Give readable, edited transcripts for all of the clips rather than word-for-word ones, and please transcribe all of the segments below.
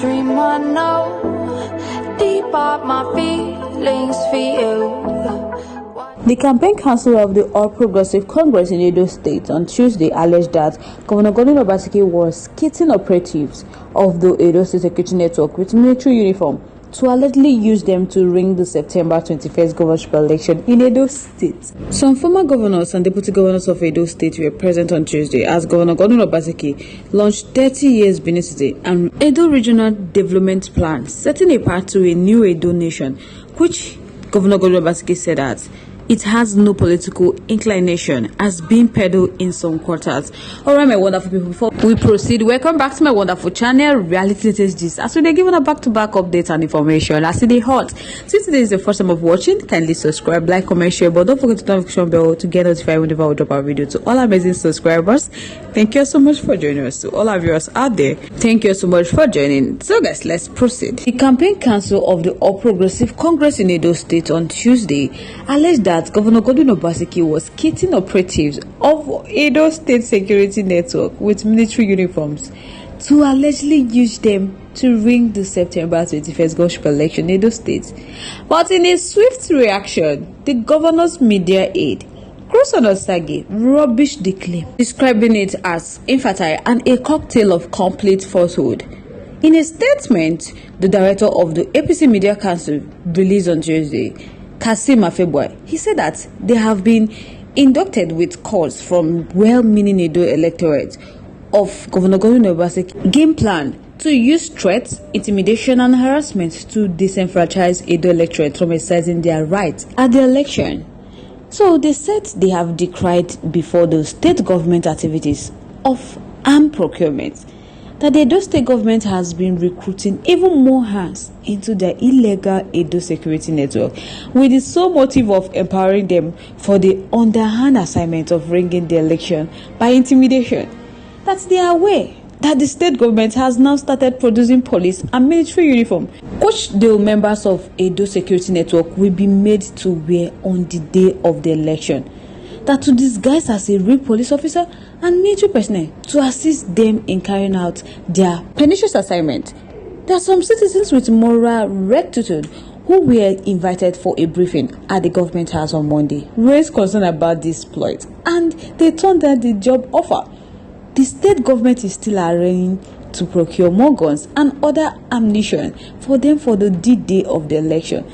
dream I know, deep up my feelings for you. The campaign council of the All Progressive Congress in Edo State on Tuesday alleged that Governor Obaseki was kitting operatives of the Edo State Security Network with military uniform to allegedly use them to ring the September 21st governorship election in Edo State. Some former governors and deputy governors of Edo State were present on Tuesday as Governor Obaseki launched 30 years Benin and Edo Regional Development Plan, setting a path to a new Edo nation, which Governor Obaseki said that it has no political inclination as being peddled in some quarters. Alright, my wonderful people, before we proceed, welcome back to my wonderful channel, Reality Latest Gist. As we're giving a back-to-back update and information as they hot. Since today is the first time of watching, kindly subscribe, like, comment, share, but don't forget to turn the notification bell to get notified whenever we drop our video. To all amazing subscribers, thank you so much for joining us. To all our viewers out there, thank you so much for joining. So guys, let's proceed. The campaign council of the All Progressive Congress in Edo State on Tuesday alleged that Governor Obaseki was kitting operatives of Edo State Security Network with military uniforms to allegedly use them to ring the September 21st governorship election in Edo State. But in a swift reaction, the governor's media aide, Obaseki, rubbished the claim, describing it as infantile and a cocktail of complete falsehood. In a statement, the director of the APC Media Council released on Tuesday, he said that they have been inducted with calls from well-meaning Edo electorate of Governor Obaseki game plan to use threats, intimidation, and harassment to disenfranchise Edo electorate from exercising their rights at the election. So they said they have decried before the state government activities of armed procurement that the Edo state government has been recruiting even more hands into their illegal Edo security network with the sole motive of empowering them for the underhand assignment of ringing the election by intimidation. That they are aware that the state government has now started producing police and military uniform, which the members of Edo security network will be made to wear on the day of the election. That to disguise as a real police officer and military personnel to assist them in carrying out their pernicious assignment. There are some citizens with moral rectitude who were invited for a briefing at the government house on Monday, raised concern about this exploit, and they turned down the job offer. The state government is still arranging to procure more guns and other ammunition for them for the D-Day of the election.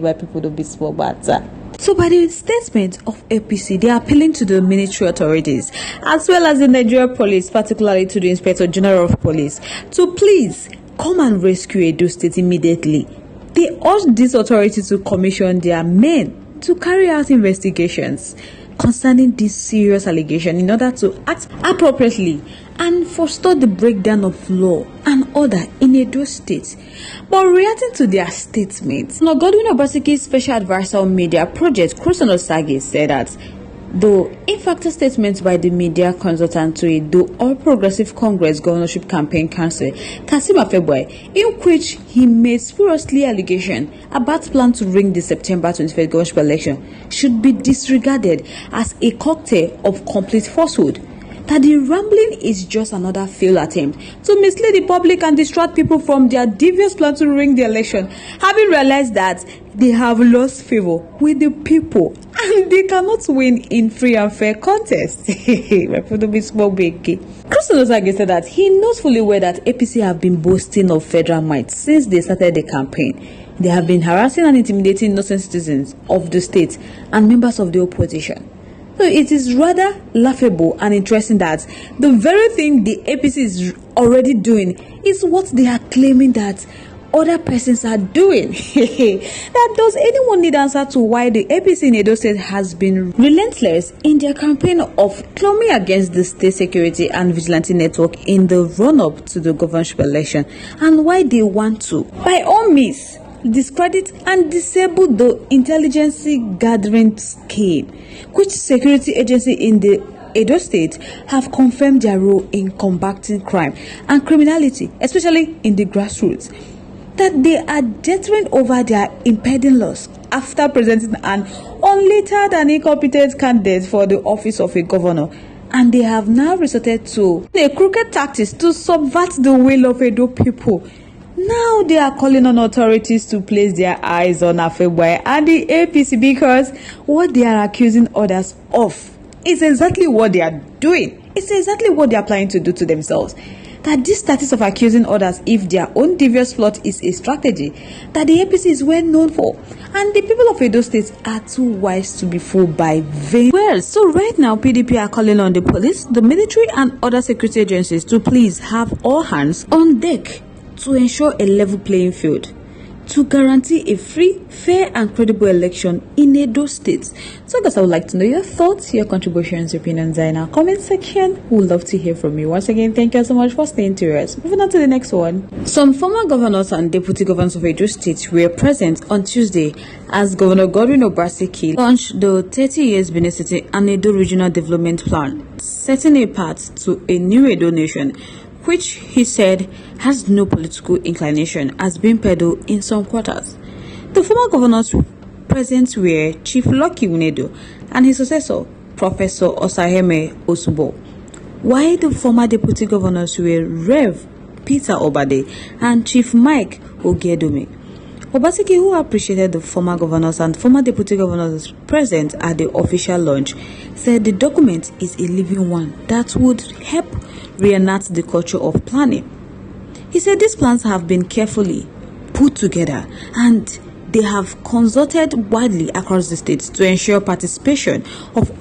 My people, don't be small matter. So by the statement of APC, they are appealing to the military authorities as well as the Nigerian police, particularly to the Inspector General of Police, to please come and rescue Edo State immediately. They urge these authorities to commission their men to carry out investigations concerning this serious allegation in order to act appropriately and forestall the breakdown of law and order in Edo State. But reacting to their statements, Obaseki's special advisor on media project, Obaseki, said that though in fact a statement by the media consultant to Edo All Progressive Congress Governorship Campaign Council, in which he made spuriously allegation about plan to ring the September 25th governorship election, should be disregarded as a cocktail of complete falsehood. That the rambling is just another failed attempt to mislead the public and distract people from their devious plan to ring the election, having realized that they have lost favor with the people and they cannot win in free and fair contest. Obaseki said that he knows fully well that APC have been boasting of federal might since they started the campaign. They have been harassing and intimidating innocent citizens of the state and members of the opposition. So it is rather laughable and interesting that the very thing the APC is already doing is what they are claiming that other persons are doing. That does anyone need answer to why the APC in Edo State has been relentless in their campaign of claiming against the state security and vigilante network in the run-up to the governorship election, and why they want to, by all means, discredit and disable the intelligence gathering scheme, which security agency in the Edo State have confirmed their role in combating crime and criminality, especially in the grassroots. That they are determined over their impending loss after presenting an unlettered and incompetent candidate for the office of a governor and they have now resorted to a crooked tactics to subvert the will of Edo people. Now they are calling on authorities to place their eyes on Afebwaye and the APC because what they are accusing others of is exactly what they are doing. It's exactly what they are planning to do to themselves. That this status of accusing others if their own devious plot is a strategy that the APC is well known for, and the people of Edo State are too wise to be fooled by vain. Well, so right now PDP are calling on the police, the military and other security agencies to please have all hands on deck to ensure a level playing field, to guarantee a free, fair and credible election in Edo State. So guys, I would like to know your thoughts, your contributions, your opinions in our comment section. We would love to hear from you. Once again, thank you so much for staying tuned. Moving on to the next one. Some former governors and deputy governors of Edo State were present on Tuesday as Governor Godwin Obaseki launched the 30 years Benin City and Edo Regional Development Plan, setting a path to a new Edo nation, which he said has no political inclination, as being peddled in some quarters. The former governors present were Chief Lucky Unedo and his successor, Professor Osaheme Osubo, while the former deputy governors were Rev. Peter Obade and Chief Mike Ogedome. Obaseki, who appreciated the former governors and former deputy governors present at the official launch, said the document is a living one that would help reenact the culture of planning. He said these plans have been carefully put together and they have consulted widely across the states to ensure participation of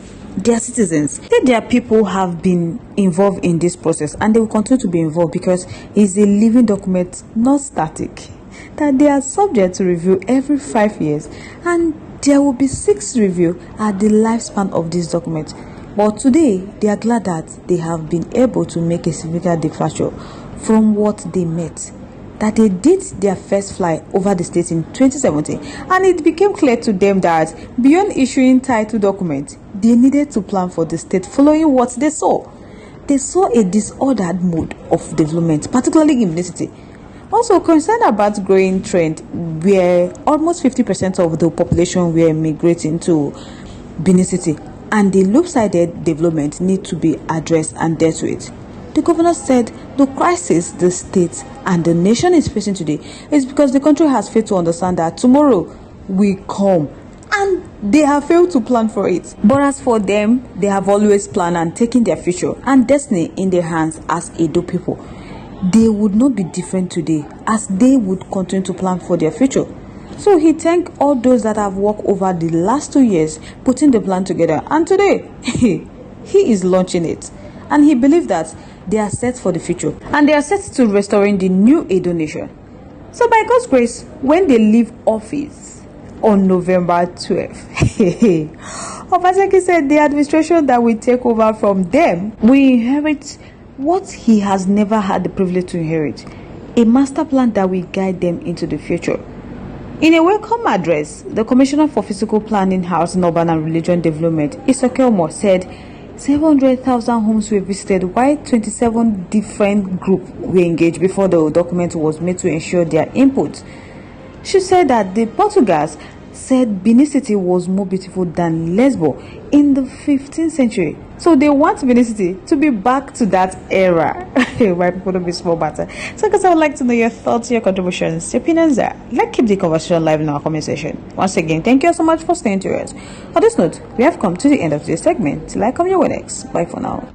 their citizens. That their people have been involved in this process and they will continue to be involved because it's a living document, not static. That they are subject to review every 5 years and there will be 6 reviews at the lifespan of this document. But today, they are glad that they have been able to make a significant departure from what they met. That they did their first fly over the state in 2017, and it became clear to them that beyond issuing title documents, they needed to plan for the state following what they saw. They saw a disordered mode of development, particularly in Benin City. Also concerned about growing trend where almost 50% of the population were migrating to Benin City, and the lopsided development need to be addressed and dealt with. The governor said the crisis the state and the nation is facing today is because the country has failed to understand that tomorrow will come and they have failed to plan for it. But as for them, they have always planned and taken their future and destiny in their hands as Edo people. They would not be different today as they would continue to plan for their future. So he thanked all those that have worked over the last 2 years putting the plan together, and today he is launching it, and he believes that they are set for the future and they are set to restoring the new Edo nation. So by God's grace, when they leave office on November 12th, Obaseki said the administration that will take over from them will inherit what he has never had the privilege to inherit, a master plan that will guide them into the future. In a welcome address, the Commissioner for Physical Planning, Housing, Urban and Religion Development, Isoke Omo, said 700,000 homes were visited while 27 different groups were engaged before the document was made to ensure their input. She said that the Portuguese said Benin City was more beautiful than Lesbos in the 15th century. So they want Benin City to be back to that era. Why people don't be small matter. So guys, I would like to know your thoughts, your contributions, your opinions there. Let's keep the conversation live in our comment section. Once again, thank you so much for staying to us. On this note, we have come to the end of this segment. Till I come your way next. Bye for now.